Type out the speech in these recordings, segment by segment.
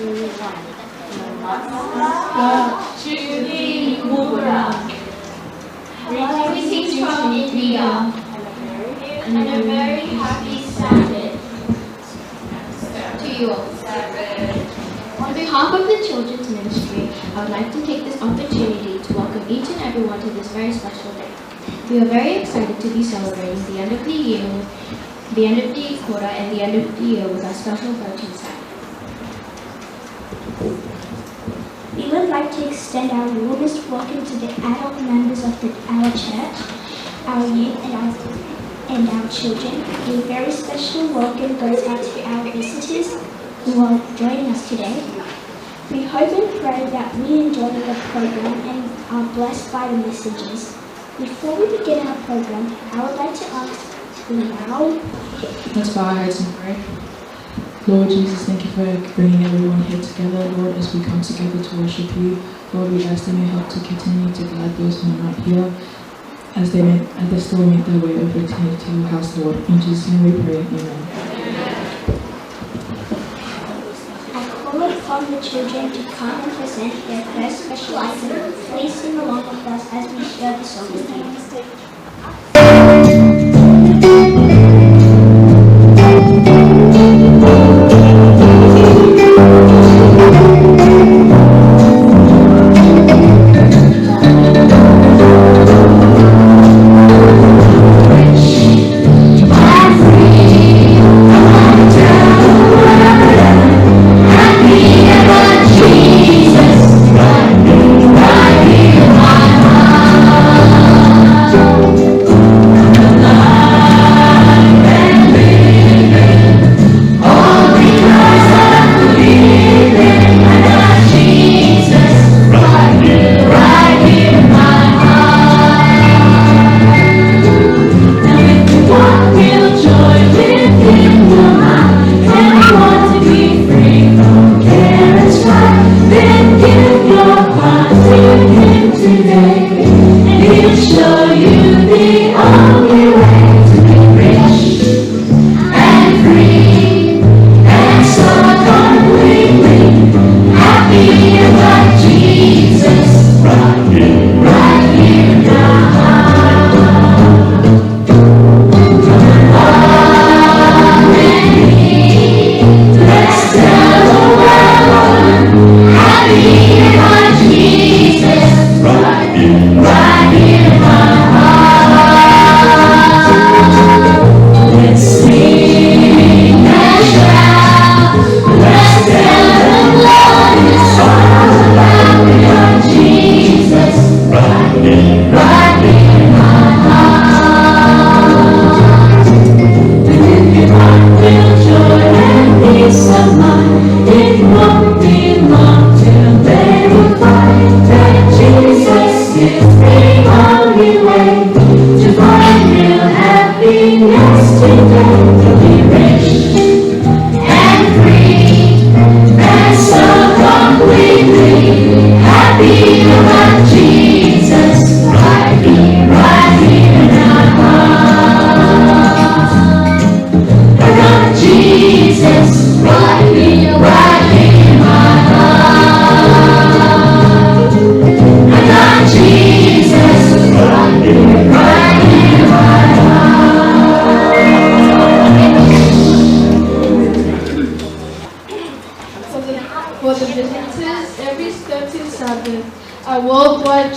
Greetings from India, and a very happy Sabbath to you all. On behalf of the Children's Ministry, I would like to take this opportunity to welcome each and everyone to this very special day. We are very excited to be celebrating the end of the year, the end of the quarter, and the end of the year with our special virgin Sabbath. We would like to extend our warmest welcome to the adult members of our church, our youth, and our children. A very special welcome goes out to our visitors who are joining us today. We hope and pray that we enjoy the program and are blessed by the messages. Before we begin our program, I would like to ask you now. Let's bow our heads and pray. Lord Jesus, thank you for bringing everyone here together. Lord, as we come together to worship you, Lord, we ask that you help to continue to guide those who are not here as they still make their way over to your house, Lord. In Jesus' name we pray, amen. I call upon the children to come and present their first special item. Please sing along with us as we share the song with you.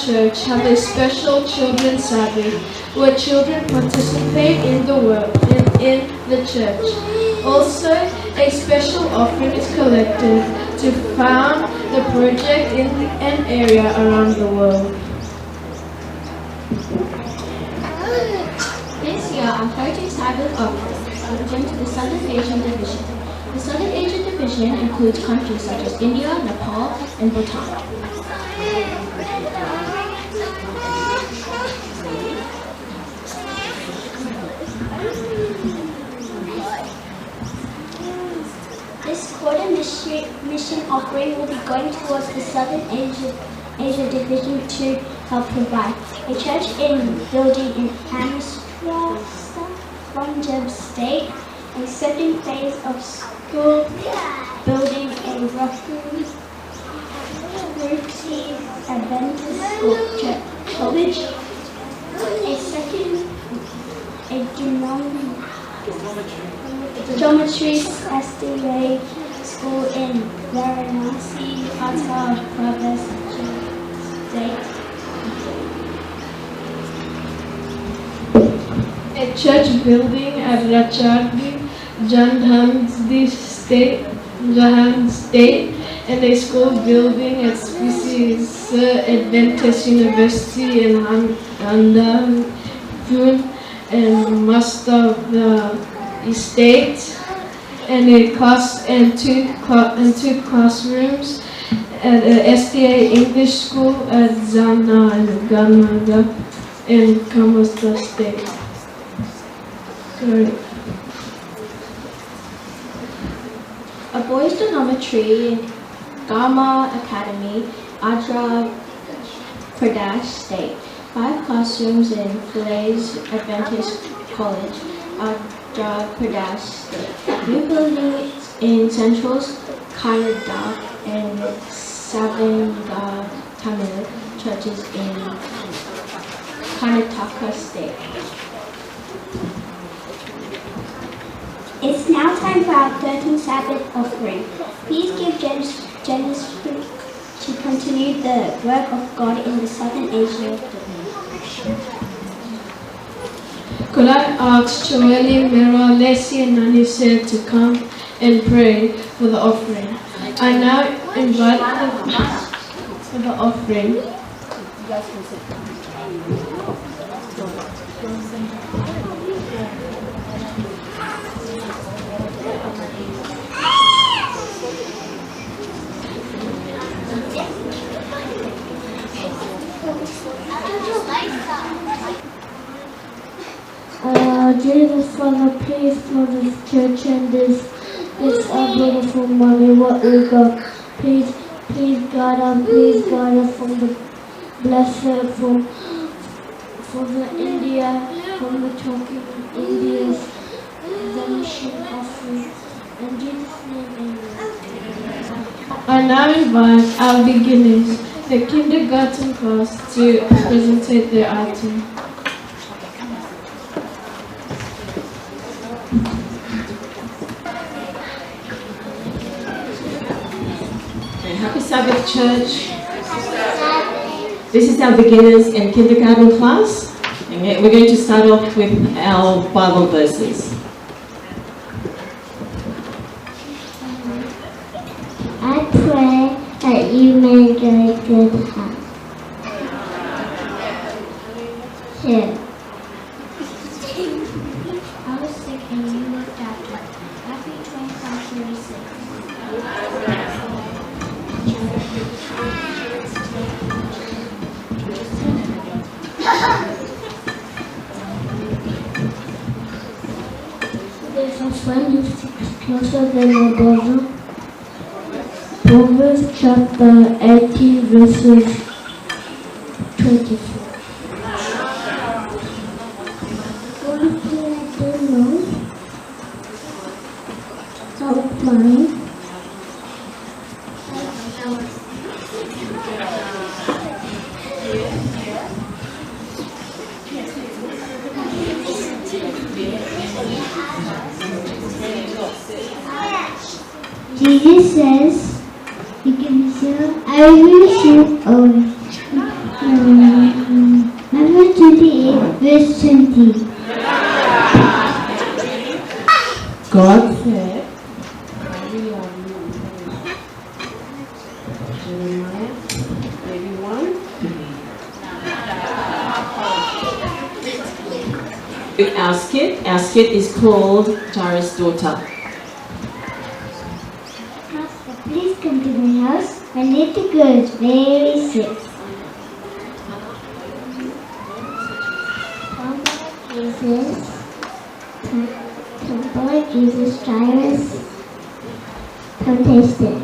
Church have a special Children's Sabbath where children participate in the work in the church. Also, a special offering is collected to fund the project in an area around the world. This year, our Heritage Sabbath offering is going to the Southern Asian Division. The Southern Asian Division includes countries such as India, Nepal, and Bhutan. This quarter mission offering will be going towards the Southern Asia Division to help provide a church in building in Amritsar, Punjab State, A second phase of school building a roughly 30 Adventist college. A second, a geometry SDA school in Maranatha, Province State. A church building at Rachardi, Jhandhandi State, and a school building at Species Adventist University in Handafun and Master Estate, and two classrooms at SDA English School at Zana and Ganaga in Kamasta State. Sorry. A boys' dormitory, Gamma Academy, Andhra Pradesh State. 5 classrooms in Falaise Adventist College, Andhra Pradesh State. New building in Central Kannada and Savanga Tamil churches in Karnataka State. It's now time for our 13th Sabbath offering. Please give generously to continue the work of God in the Southern Asia. Could I ask Choeli, Mira, Leslie, and Nanise to come and pray for the offering? I now invite for the offering. Jesus, Father, please for this church and this beautiful money, what we got. Please guide us, please guide us from the blessed, from the India, from the talking Indians, the mission offering. In Jesus' name, amen. I now invite our beginners, the kindergarten class, to present their item. Happy Sabbath, church. This is our beginners and kindergarten class. And we're going to start off with our Bible verses. I pray that you may enjoy good health. Here. I was sick and you looked after. Matthew 25:36. There's a friend who sticks closer than a brother. Proverbs chapter 18 verses 24. One thing I don't know how flying. Jesus says, you can say, I will shoot Number 28, verse 20. God said, Jeremiah 31. Our skit is called Tara's Daughter. Please come to my house. My little girl is very sick. Tomboy Jesus Tyrus. Come taste it.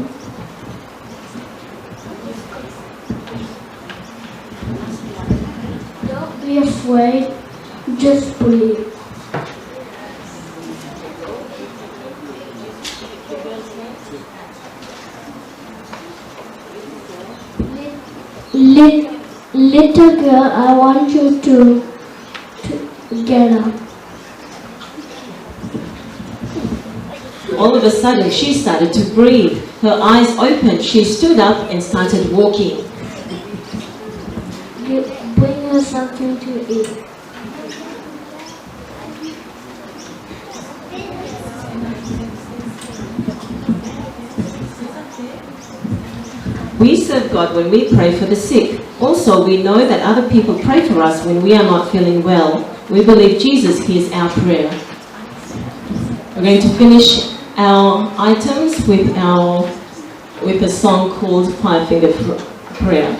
Don't be afraid. Just believe. Little girl, I want you to get up. All of a sudden, she started to breathe. Her eyes opened. She stood up and started walking. Bring her something to eat. We serve God when we pray for the sick. Also, we know that other people pray for us when we are not feeling well. We believe Jesus hears our prayer. We're going to finish our items with a song called Five Finger Prayer.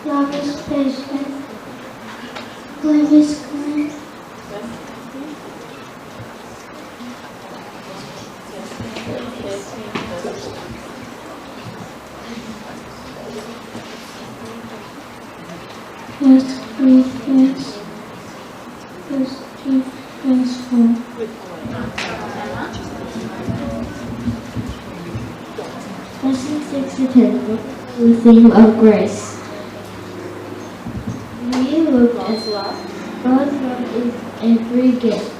Love is patient. Love is kind. Verse 3, verse 2, verse 4. Lesson 6 to 10, the theme of grace. We looked at God's love is a free gift.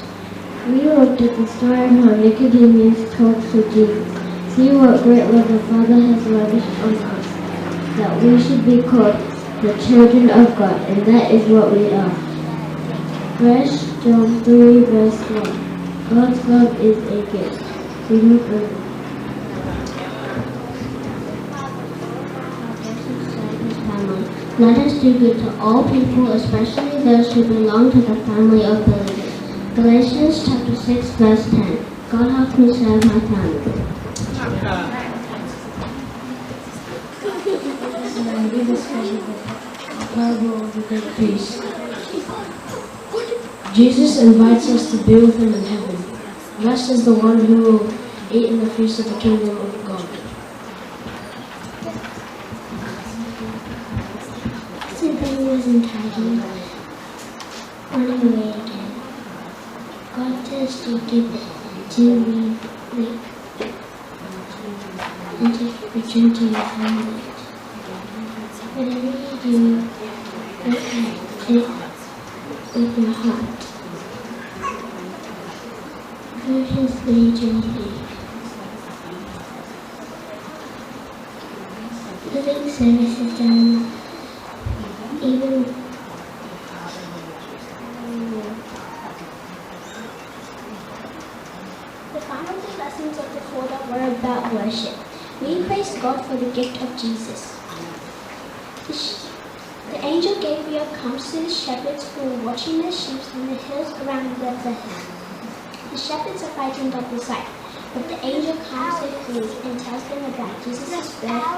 We looked at the story of how Nicodemus talked to Jesus. See what great love the Father has lavished on us, that we should be called the children of God, and that is what we are. 1 John 3, verse 1. God's love is a gift. We don't earn it. Let us do good to all people, especially those who belong to the family of believers. Galatians chapter 6, verse 10. God help me serve my family. Parable of the great peace. Jesus invites us to be with him in heaven. Blessed is the one who will eat in the feast of the kingdom of God. Something wasn't tidy. Running away again. God tells Jacob to leave and to return to your homeland. Whatever you do, look at it with your heart. For his wage will be. Living service is done even the final two lessons of the quarter were about worship. We praise God for the gift of Jesus. The angel Gabriel comes to the shepherds who are watching their sheep on the hills around Bethlehem. The shepherds are frightened of the sight, but the angel calms their fears and tells them about Jesus' birth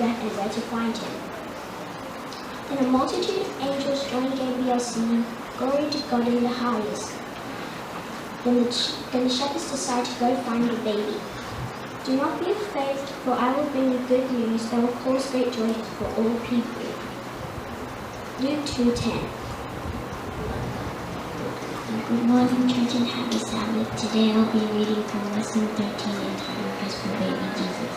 and where to find him. Then a multitude of angels join Gabriel singing, "Glory to God in the highest." Then the shepherds decide to go find the baby. Do not be afraid, for I will bring you good news that will cause great joy for all people. Luke 2:10. Good morning, church, and happy Sabbath. Today I'll be reading from lesson 13 entitled "Gospel Baby Jesus."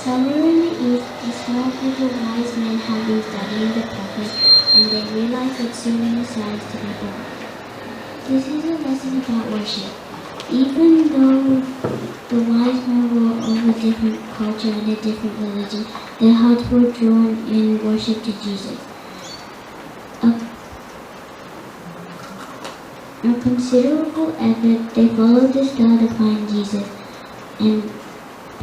Somewhere in the east, a small group of wise men had been studying the prophets, and they realized that soon a Messiah is to be born. This is a lesson about worship. Even though the wise men were of a different culture and a different religion, their hearts were drawn in worship to Jesus. A considerable effort, they followed the star to find Jesus and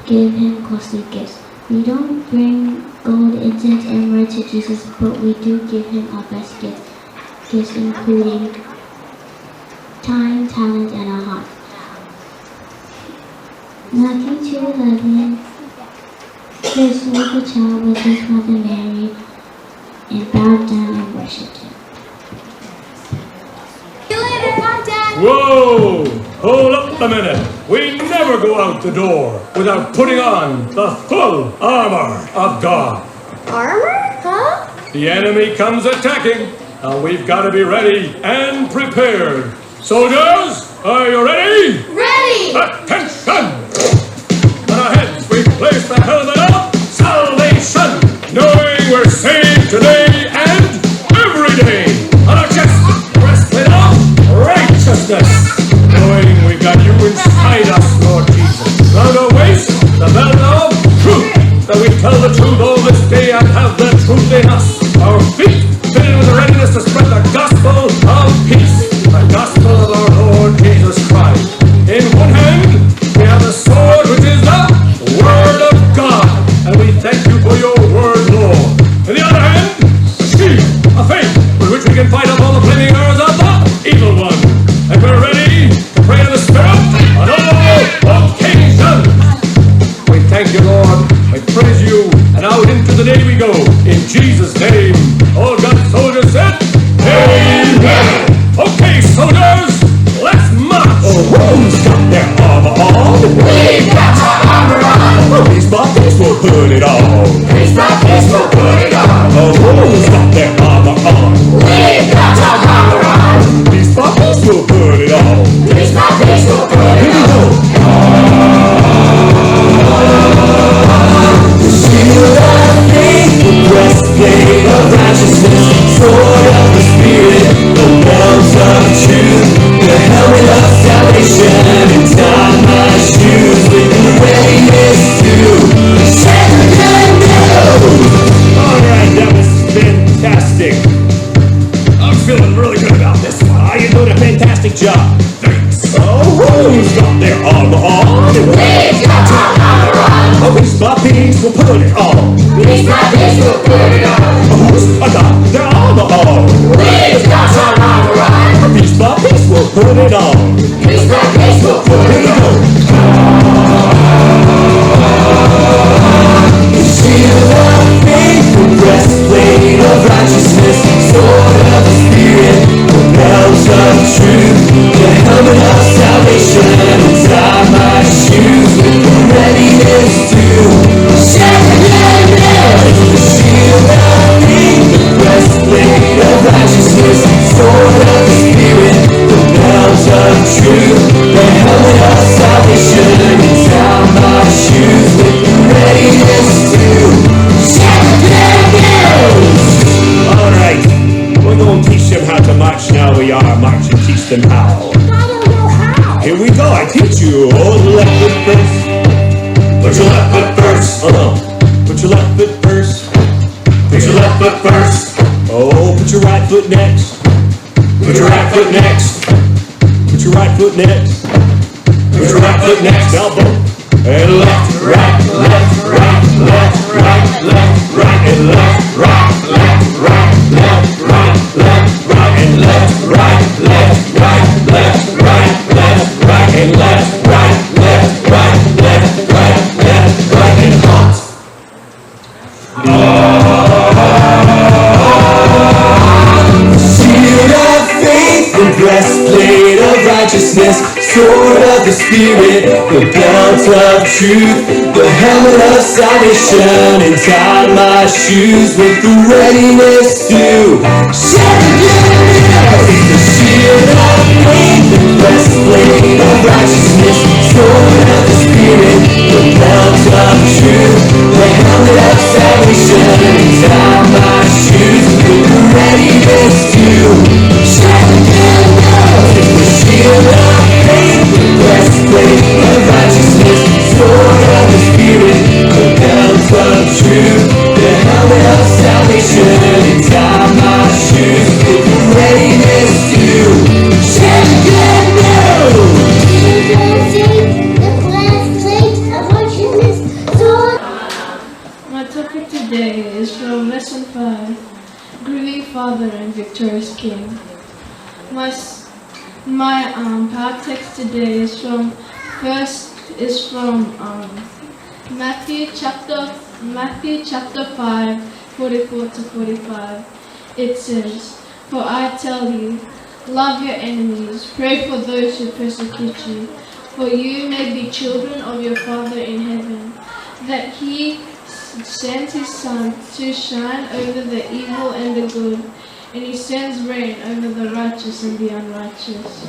give him costly gifts. We don't bring gold, incense, and myrrh to Jesus, but we do give him our best gifts including time, talent, and our heart. Matthew 2:11. This little child was his mother Mary, and bowed down and worshipped him. Whoa! Hold up a minute. We never go out the door without putting on the full armor of God. Armor? Huh? The enemy comes attacking, and we've got to be ready and prepared. Soldiers, are you ready? Ready! Attention! On our heads, we place the helmet of salvation, knowing we're saved today and every day. On our chest, breastplate of righteousness, knowing we've got you inside us, Lord Jesus. Round our waist, the belt of truth, that we tell the truth all this day and have the truth in us. Our feet fitted with the readiness to spread the gospel of peace, the gospel of our Lord Jesus Christ. In one hand, we have the sword, which is the word of God, and we thank you for your word, Lord. In the other hand, a shield of faith, with which we can fight up all the flaming arrows of the evil one. And we're ready to pray in the Spirit on all occasions. We thank you, Lord. We praise you. And out into the day we go. In Jesus' name. All God's soldiers said, Amen. Okay, soldiers, let's march. Who's got their armor on? We've got our armor on. Piece by piece, we'll put it on. Piece by piece, we'll put it on. Who's got their armor on? We've got our armor on. Piece by piece, we'll put it on. Piece by piece, we'll put it Here we on. go. The shield of faith, the breastplate of righteousness, sword of the Spirit, the belt of truth, the helmet of salvation, and tie my shoes with the readiness to send the news. Alright, that was fantastic. I'm feeling really good about this one. You're doing a fantastic job. Thanks. Who's got their armor on? We've got our armor on. Piece by piece, we'll put it on. Piece by piece, we'll put it on. Who's got their armor on? We've got our armor on. Piece by piece, we'll put it on. Piece by piece, we'll put Here it we on. go. The shield of faith, the breastplate of righteousness, sword of the Spirit, the best and how? Here we go, I teach you. Oh, left foot first. Put your left foot first. Put your left foot first. Put your left foot first. Oh, put your right foot next. Put your right foot next. Put your right foot next. Put your right foot next. Elbow. And left, right, left, right, left, right, left, right, and left, right, left, right, left, right, left, right, and left, right, left, right, left, right, left, right, and left, right, left, right, left, right, left, right, and hot. Shield of faith, the breastplate of righteousness, sword of the Spirit, the belt of truth, the helmet of salvation, and tie my shoes with the readiness to share the good news. The shield of faith, the breastplate of righteousness, sword of the Spirit, the belt of truth, the helmet of salvation, and tie my shoes with the readiness to share the good news. The shield of faith, the breastplate of righteousness, sword of the Spirit, the belt of truth, the helmet of salvation, and tie my shoes with the readiness to share the good news. My topic today is from Lesson 5, Grieving Father and Victorious King. My power text today is from Matthew chapter 5, 44 to 45. It says, "For I tell you, love your enemies, pray for those who persecute you, for you may be children of your Father in heaven, that He sends His sun to shine over the evil and the good, and He sends rain over the righteous and the unrighteous."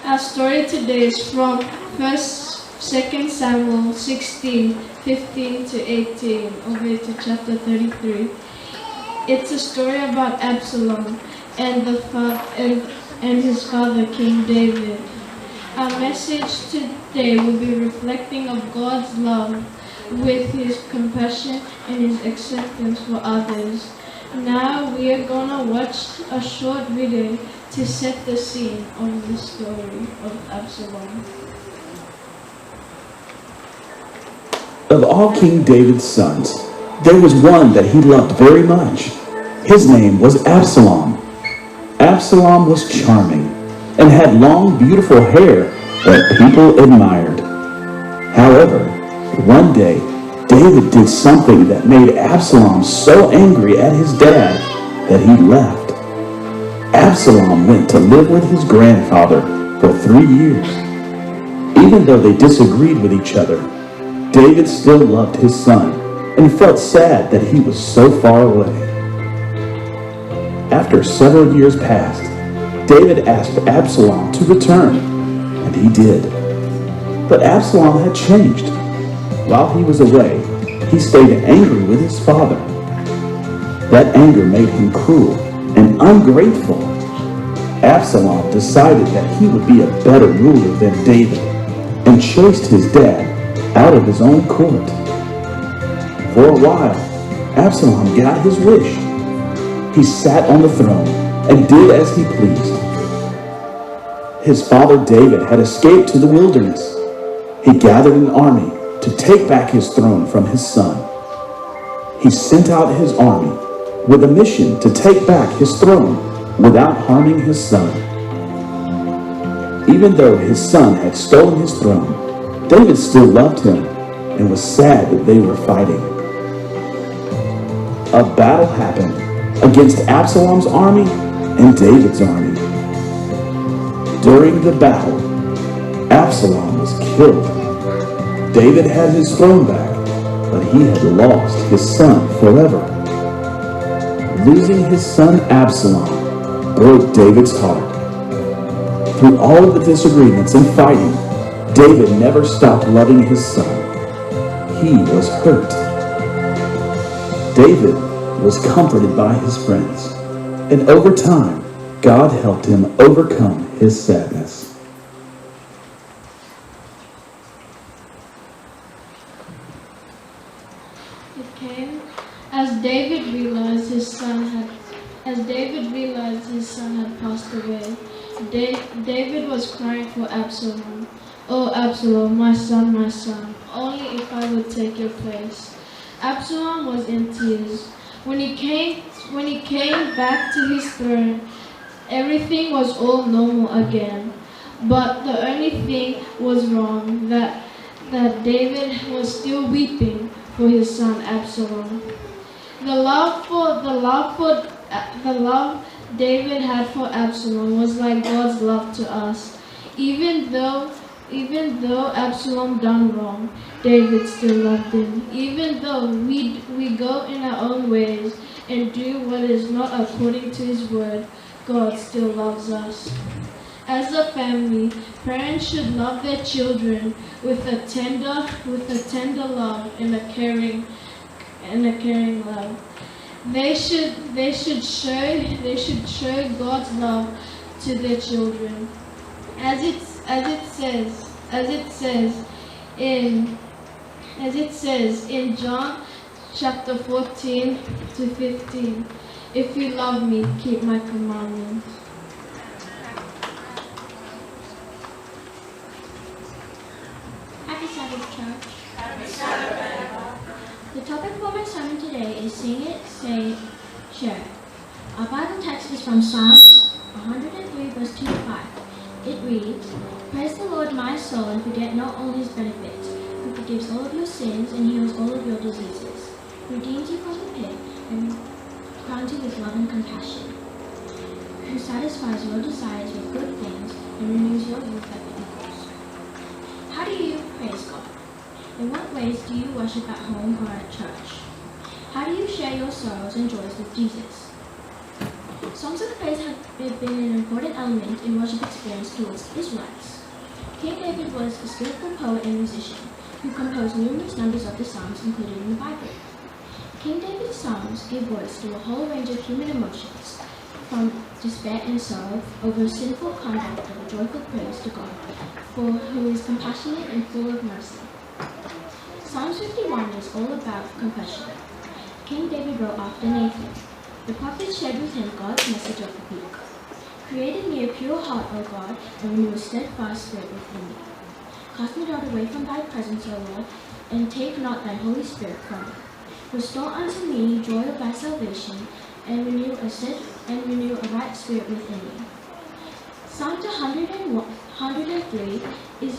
Our story today is from 2 Samuel 16, 15 to 18, over to chapter 33. It's a story about Absalom and his father, King David. Our message today will be reflecting of God's love with His compassion and His acceptance for others. Now we are gonna watch a short video to set the scene of the story of Absalom. Of all King David's sons, there was one that he loved very much. His name was Absalom. Absalom was charming and had long, beautiful hair that people admired. However, one day, David did something that made Absalom so angry at his dad that he left. Absalom went to live with his grandfather for 3 years. Even though they disagreed with each other, David still loved his son and felt sad that he was so far away. After several years passed, David asked Absalom to return, and he did. But Absalom had changed. While he was away, he stayed angry with his father. That anger made him cruel and ungrateful. Absalom decided that he would be a better ruler than David and chased his dad out of his own court. For a while, Absalom got his wish. He sat on the throne and did as he pleased. His father David had escaped to the wilderness. He gathered an army to take back his throne from his son. He sent out his army with a mission to take back his throne without harming his son. Even though his son had stolen his throne, David still loved him and was sad that they were fighting. A battle happened against Absalom's army and David's army. During the battle, Absalom was killed. David had his throne back, but he had lost his son forever. Losing his son Absalom broke David's heart. Through all of the disagreements and fighting, David never stopped loving his son. He was hurt. David was comforted by his friends, and over time, God helped him overcome his sadness. It came as David realized his son had passed away. David was crying for Absalom. "Oh, Absalom, my son, only if I would take your place." Absalom was in tears. When he came back to his throne, everything was all normal again. But the only thing was wrong, that David was still weeping for his son Absalom. The love David had for Absalom was like God's love to us. Even though Absalom done wrong, David still loved him. Even though we go in our own ways and do what is not according to his word, God still loves us. As a family, parents should love their children with a tender love and a caring love. They should show God's love to their children, as it says in John chapter 14 to 15. If you love me, keep my commandments. Happy Sabbath, church. Happy Sabbath. The topic for my sermon today is Sing It, Say It, Share It. Our Bible text is from Psalms 103, verse 2 to 5. It reads, "Praise the Lord, my soul, and forget not all his benefits, who forgives all of your sins and heals all of your diseases, who redeems you from the pit and crowns you with love and compassion, who satisfies your desires with good things and renews your youth like the eagles." How do you praise God? In what ways do you worship at home or at church? How do you share your sorrows and joys with Jesus? Songs of praise have been an important element in worship experience towards the Israelites. King David was a skillful poet and musician who composed numerous numbers of the Psalms included in the Bible. King David's Psalms give voice to a whole range of human emotions, from despair and sorrow over sinful conduct to a joyful praise to God, for who is compassionate and full of mercy. Psalms 51 is all about confession. King David wrote after Nathan. The prophet shared with him God's message of rebuke. "Create in me a pure heart, O God, and renew a steadfast spirit within me. Cast me not away from thy presence, O Lord, and take not thy Holy Spirit from me. Restore unto me joy of thy salvation, and renew a right spirit within me." Psalm 103 is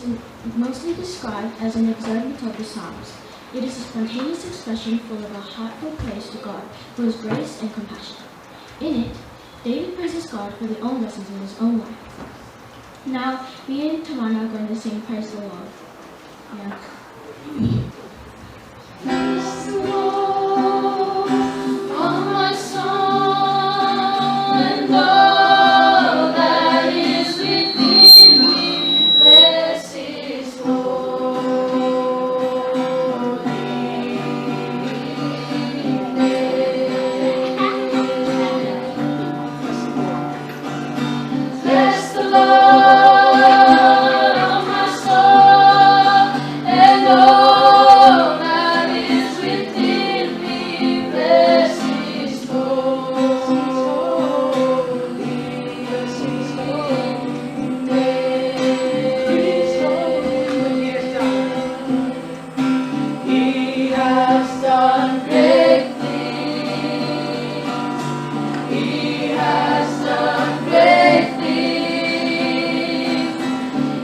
mostly described as an excerpt of the Psalms. It is a spontaneous expression full of a heartfelt praise to God for his grace and compassion. In it, David praises God for the own lessons in his own life. Now, me and Tawana are going to sing Praise the Lord. Yeah. Praise the Lord, oh my soul, and all that is within me, bless his holy name. Bless the Lord, oh my soul, and all that is within me, bless his holy name. He has done great things. He has done great things.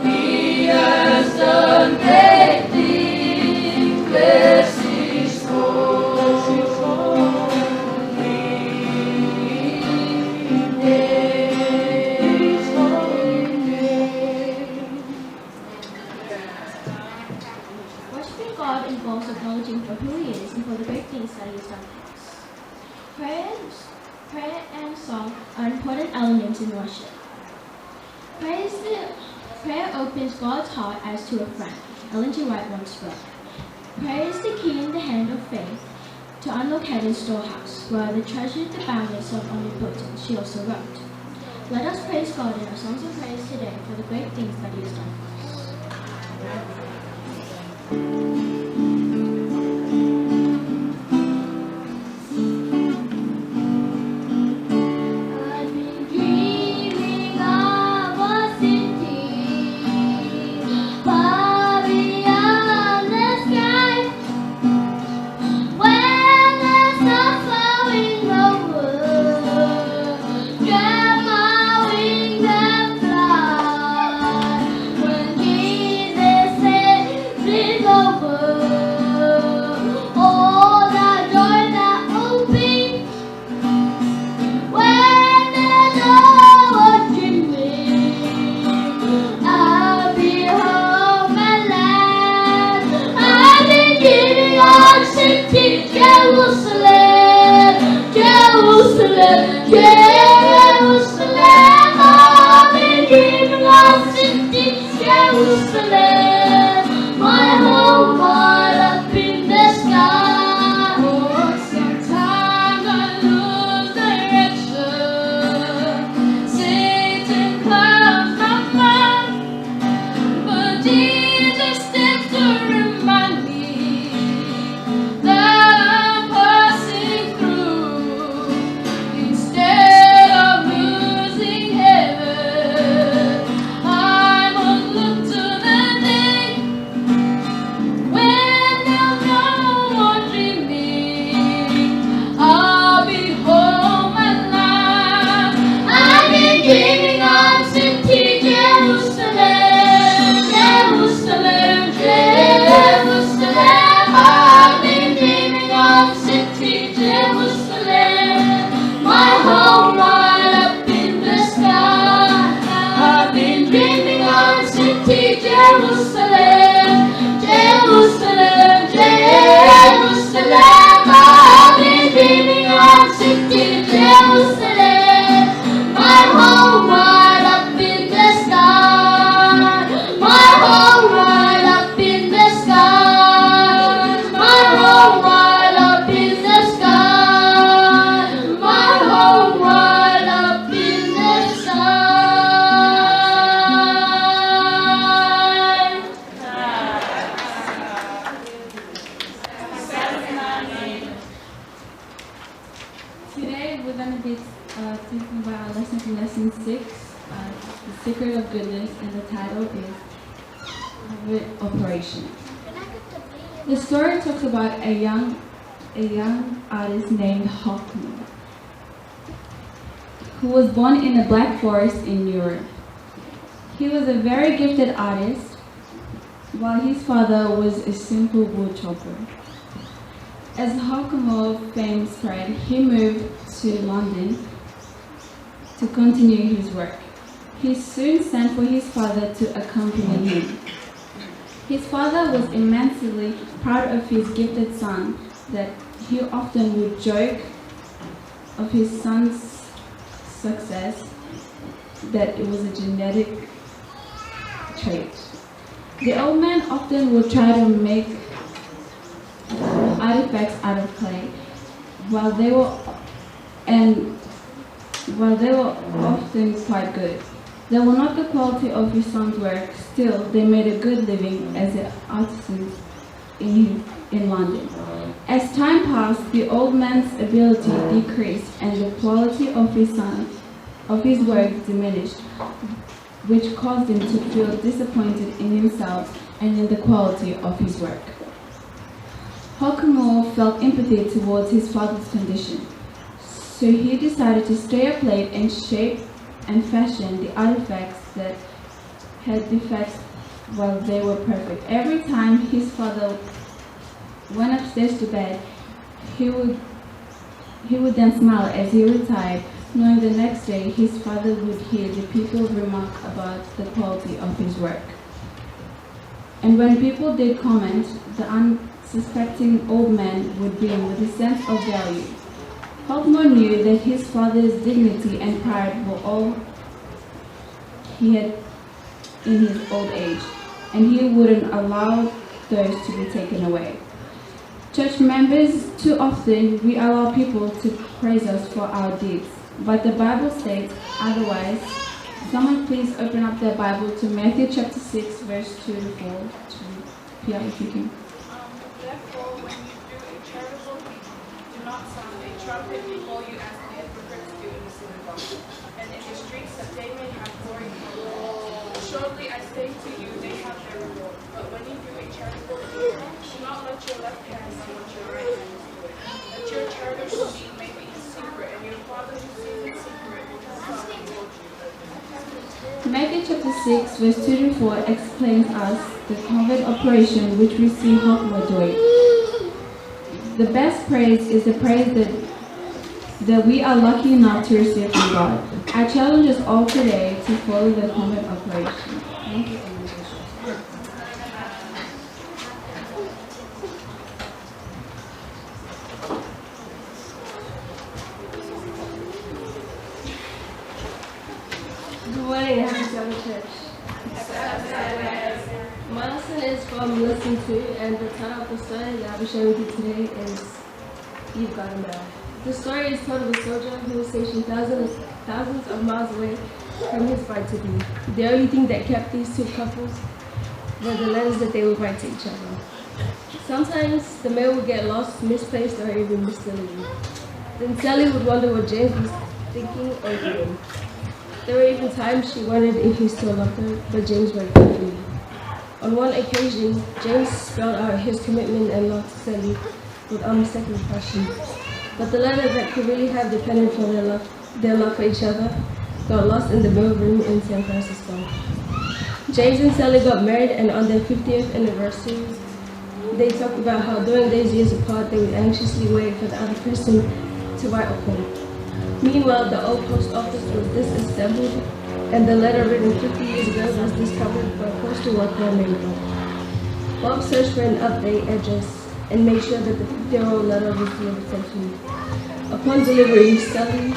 He has done great things. Bless his holy name. Worshiping God involves acknowledging for who he is and for the great things that he has done for us. Prayer and song are important elements in worship. Prayer opens God's heart as to a friend, Ellen G. White once wrote. Prayer is the key in the hand of faith to unlock heaven's storehouse, where are the treasured the boundless of omnipotence, she also wrote. Let us praise God in our songs of praise today for the great things that He has done for us. Today we're going to be talking about our lesson from Lesson 6, The Secret of Goodness, and the title is Operation. The story talks about a young artist named Hawkmoon, who was born in a black forest in Europe. He was a very gifted artist, while his father was a simple wood chopper. As Hawkmoon's fame spread, he moved to London to continue his work. He soon sent for his father to accompany him. His father was immensely proud of his gifted son, that he often would joke of his son's success, that it was a genetic trait. The old man often would try to make artifacts out of clay, while they were often quite good. They were not the quality of his son's work, still they made a good living as artisans in London. As time passed, the old man's ability decreased and the quality of his work diminished, which caused him to feel disappointed in himself and in the quality of his work. Hawkmoon felt empathy towards his father's condition, so he decided to stay up late and shape and fashion the artifacts that had defects while they were perfect. Every time his father went upstairs to bed, he would then smile as he retired, knowing the next day his father would hear the people remark about the quality of his work. And when people did comment, the unsuspecting old man would beam with a sense of value. Hawkmoon knew that his father's dignity and pride were all he had in his old age, and he wouldn't allow those to be taken away. Church members, too often we allow people to praise us for our deeds, but the Bible states otherwise. Someone please open up their Bible to Matthew chapter 6, verse 2 to 4. Pia, if you can. Therefore, when you do a charitable deed, do not sound a trumpet before you as the hypocrites do in the synagogues and in the streets, that they may have glory from men. Surely I say to you, they have their reward. But when you do a charitable deed, do not let your left hand know what your right hand is doing. That your charitable deed may be in secret, and your Father who sees in secret will reward you. Matthew chapter 6, verse 2 to 4 explains us the covert operation which we see Hokma doing. The best praise is the praise that we are lucky enough to receive from God. I challenge us all today to follow the covert operation. Thank you. Good morning and happy Sabbath church. My lesson is from lesson 2, and the title of the story that I'll be sharing with you today is You've Got a Man. The story is told of a soldier who was stationed thousands of miles away from his bride to be. The only thing that kept these two couples were the letters that they would write to each other. Sometimes the mail would get lost, misplaced, or even misdelivered. Then Sally would wonder what James was thinking or doing. There were even times she wondered if he still loved her, but James wrote differently. On one occasion, James spelled out his commitment and love to Sally with unmistakable passion. But the letter that could really have depended on their love for each other got lost in the mail room in San Francisco. James and Sally got married, and on their 50th anniversary, they talked about how during those years apart, they would anxiously wait for the other person to write a poem. Meanwhile, the old post office was disassembled, and the letter written 50 years ago was discovered by a postal worker named Bob. Bob searched for an update address and made sure that the 50-year-old letter was delivered safely. Upon delivery, Sally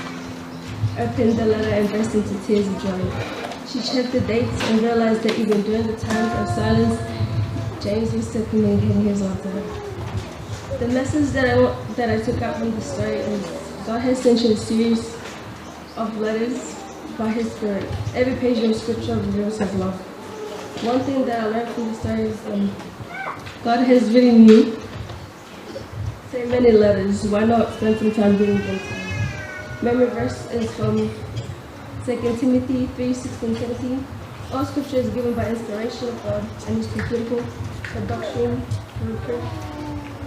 opened the letter and burst into tears of joy. She checked the dates and realized that even during the times of silence, James was still communicating his love to her. The message that I took out from the story is God has sent you a series of letters by His Spirit. Every page of Scripture reveals His love. One thing that I learned from the story is God has written you so many letters. Why not spend some time reading them? Memory verse is from 2 Timothy 3:16-17. All Scripture is given by inspiration of God and is profitable for doctrine, for reproof,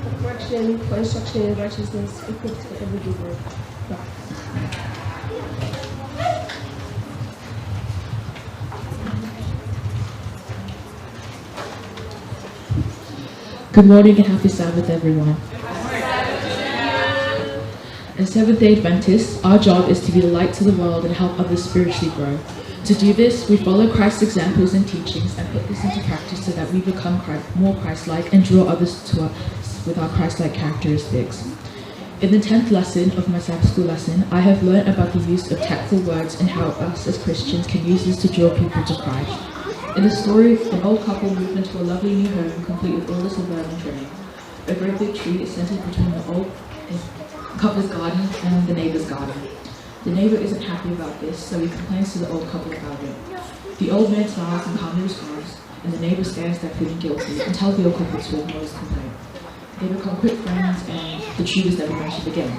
for correction, for instruction in righteousness, equipped for every good work. Good morning and happy Sabbath, everyone. As Seventh-day Adventists, our job is to be the light to the world and help others spiritually grow. To do this, we follow Christ's examples and teachings and put this into practice so that we become more Christ-like and draw others to us with our Christ-like characteristics. In the 10th lesson of my Sabbath school lesson, I have learned about the use of tactful words and how us as Christians can use this to draw people to Christ. In the story, an old couple moved into a lovely new home complete with all the suburban trimming. A great big tree is centered between the old couple's garden and the neighbor's garden. The neighbor isn't happy about this, so he complains to the old couple about it. The old man smiles and calmly responds, and the neighbor stands there feeling guilty and tells the old couple to ignore his complaint. They become quick friends, and the tree was never mentioned again.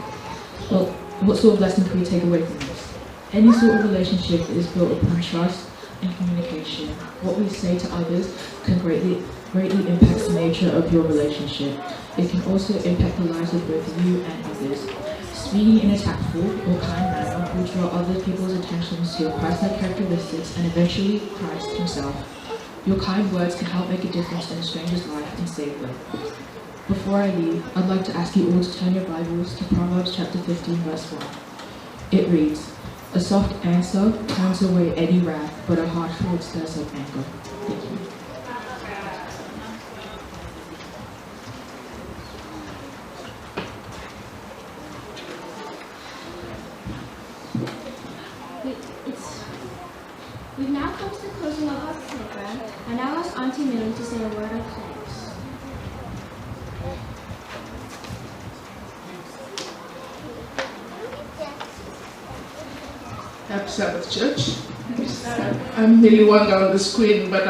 Well, what sort of lesson can we take away from this? Any sort of relationship that is built upon trust and communication. What we say to others can greatly impact the nature of your relationship. It can also impact the lives of both you and others. Speaking in a tactful or kind manner will draw other people's attentions to your Christ-like characteristics and eventually Christ himself. Your kind words can help make a difference in a stranger's life and save them. Before I leave, I'd like to ask you all to turn your Bibles to Proverbs chapter 15, verse 1. It reads, "A soft answer turns away any wrath, but a harsh word stirs up anger." Thank you. We've now come to the closing of our program, and now ask Auntie Millie to say a word of thanks. at Sabbath Church. I'm Millie Wanga on the screen, but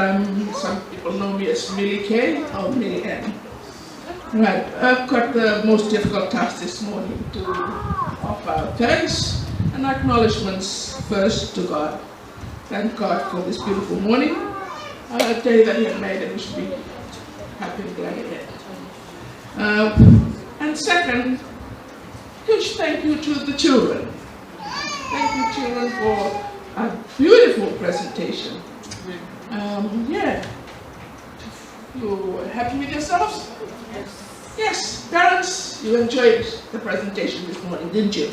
some people know me as Millie K or Millie N. Right, I've got the most difficult task this morning to offer thanks and acknowledgements first to God. Thank God for this beautiful morning, a day that He had made, and we should be happy and glad in it. And second, huge thank you to the children. Thank you, children, for a beautiful presentation. Yeah. You happy with yourselves? Yes. Parents, you enjoyed the presentation this morning, didn't you?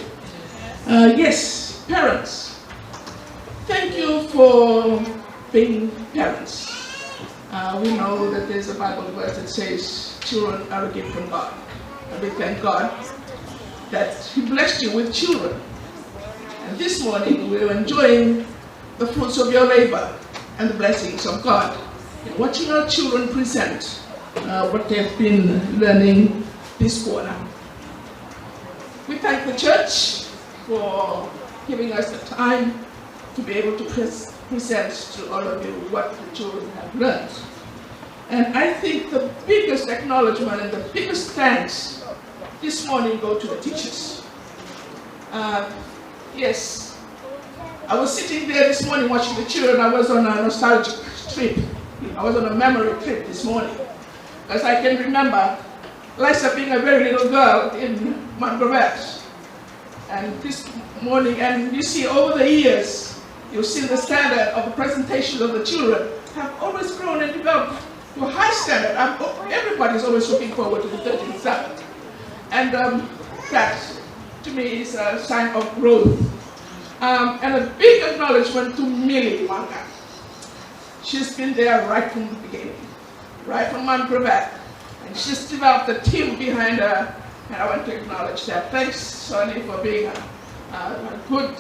Yes, parents. Thank you for being parents. We know that there's a Bible verse that says children are a gift from God. And we thank God that He blessed you with children. And this morning we're enjoying the fruits of your labor and the blessings of God. And watching our children present what they've been learning this quarter. We thank the church for giving us the time to be able to present to all of you what the children have learned. And I think the biggest acknowledgement and the biggest thanks this morning go to the teachers. Yes, I was sitting there this morning watching the children. I was on a nostalgic trip. I was on a memory trip this morning. As I can remember, Lisa being a very little girl in Maranatha. And this morning, and you see over the years, you've seen the standard of the presentation of the children have always grown and developed to a high standard. Everybody's always looking forward to the 13th Sabbath. And that, to me, is a sign of growth. And a big acknowledgement to Millie Wanga. She's been there right from the beginning, right from Maranatha. And she's developed a team behind her, and I want to acknowledge that. Thanks, Sonny, for being a good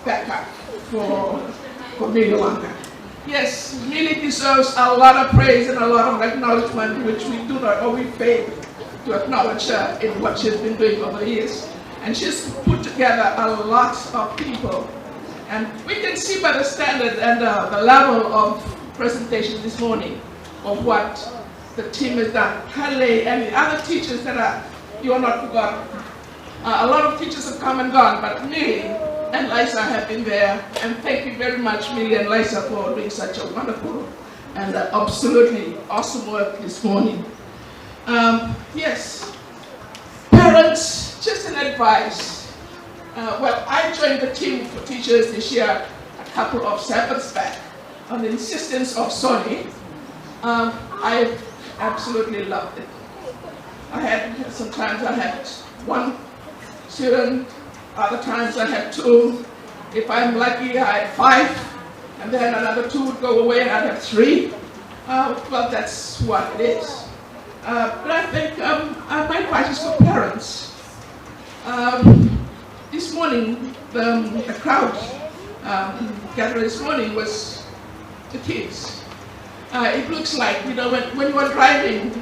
backup for Millie Wanga. Yes, Millie deserves a lot of praise and a lot of acknowledgement, which we do not always fail to acknowledge her in what she's been doing over the years. And she's put together a lot of people. And we can see by the standard and the level of presentation this morning of what the team has done. Halle and the other teachers that you are not forgotten. A lot of teachers have come and gone, but Millie and Lisa have been there. And thank you very much, Millie and Lisa, for doing such a wonderful and absolutely awesome work this morning. Yes, parents, just an advice. Well, I joined the team for teachers this year a couple of Sabbaths back on the insistence of Sonny. I absolutely loved it. Sometimes I had one student, other times I had two. If I'm lucky, I had 5, and then another 2 would go away and I'd have 3. Well, that's what it is. But I think my advice is for parents. This morning, the crowd gathered this morning was the kids. It looks like, when you are driving,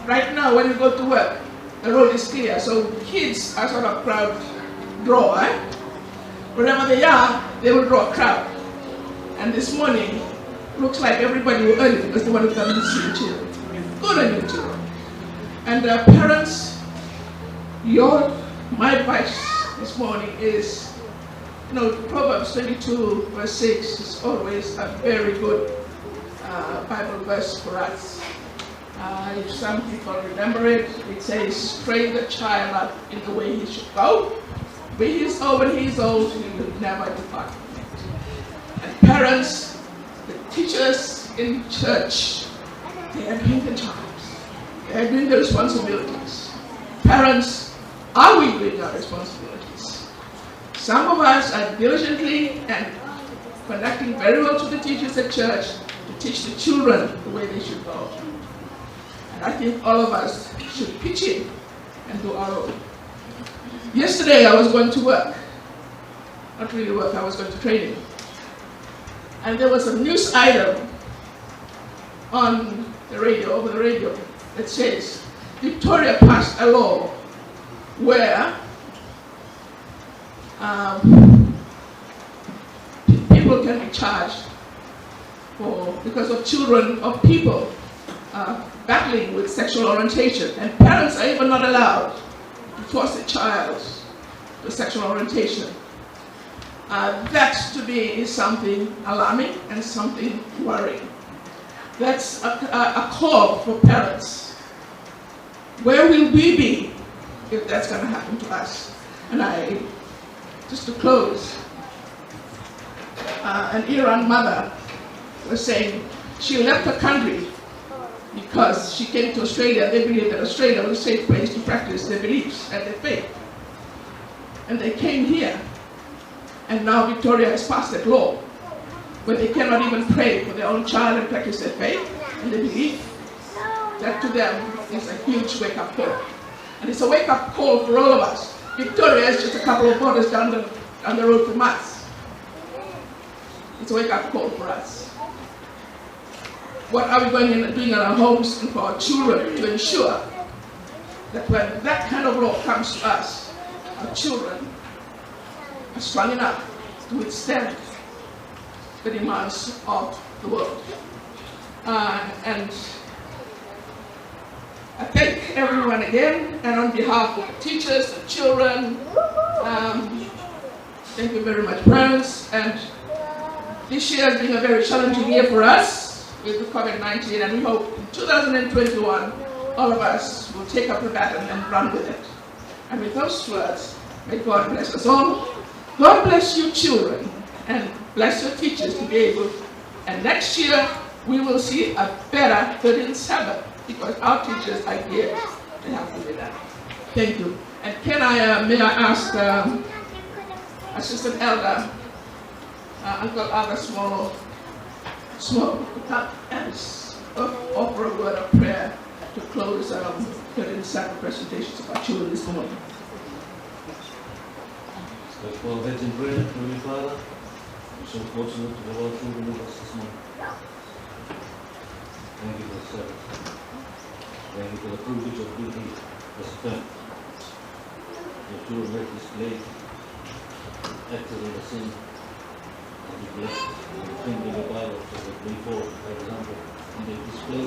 right now when you go to work, the road is clear, so kids are sort of crowd draw. Wherever they are, they will draw a crowd. And this morning, looks like everybody will early because they want to come and see the children. Good on you, children. And parents, my advice this morning is, Proverbs 22 verse 6 is always a very good Bible verse for us. If some people remember it, it says, train the child up in the way he should go. When he's old, he will never depart from it. And parents, the teachers in church, they are doing the jobs. They are doing the responsibilities. Parents, are we doing our responsibilities? Some of us are diligently and conducting very well to the teachers at church to teach the children the way they should go. And I think all of us should pitch in and do our own. Yesterday I was going to work. Not really work, I was going to training. And there was a news item on the radio, over the radio, that says, Victoria passed a law where charged because of children of people battling with sexual orientation, and parents are even not allowed to force a child to sexual orientation. That to me is something alarming and something worrying. That's a call for parents. Where will we be if that's going to happen to us? And just to close, an Iran mother was saying she left her country because she came to Australia. They believed that Australia was a safe place to practice their beliefs and their faith. And they came here, and now Victoria has passed that law where they cannot even pray for their own child and practice their faith and their belief. That to them is a huge wake-up call. And it's a wake-up call for all of us. Victoria is just a couple of borders down the road from us. It's a wake-up call for us. What are we going and doing in our homes and for our children to ensure that when that kind of law comes to us, our children are strong enough to withstand the demands of the world? And I thank everyone again, and on behalf of the teachers, the children, thank you very much, parents. And this year has been a very challenging year for us with the COVID-19, and we hope in 2021 all of us will take up the baton and run with it. And with those words, may God bless us all. God bless you children, and bless your teachers to be able, and next year we will see a better 13th Sabbath, because our teachers are geared to help with that. Thank you. And may I ask Assistant Elder, Uncle Aga Small, to come and offer a word of prayer to close 13th Sabbath presentations of our children this morning. Let's bow our heads in prayer. Heavenly Father, we're so fortunate to have our children with us this morning. Thank you for the Sabbath. Thank you for the privilege of being here as a family. Your children have displayed, acted in the sin, and be blessed. We think in the Bible that they bring forward, for example, and they display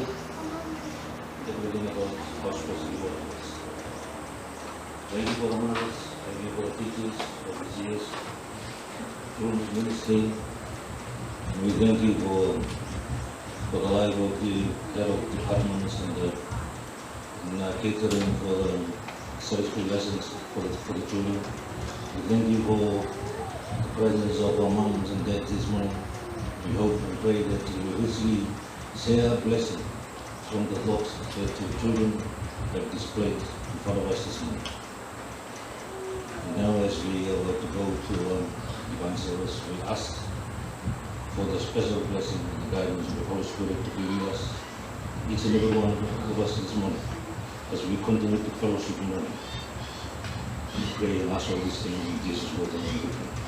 everything about how supposed to be working with us. Thank you for the mothers, thank you for the teachers of these years, through this ministry, and we thank you for the life of the head of departments and catering for the Sunday school lessons for the children. We thank you for the presence of our moms and dads this morning. We hope and pray that you will richly share a blessing from the thoughts that your children have displayed in front of us this morning. And now as we are about to go to divine service, we ask for the special blessing and the guidance of the Holy Spirit to be with us, each and every one of us this morning, as we continue to fellowship in morning. We pray and ask all these things in Jesus' name.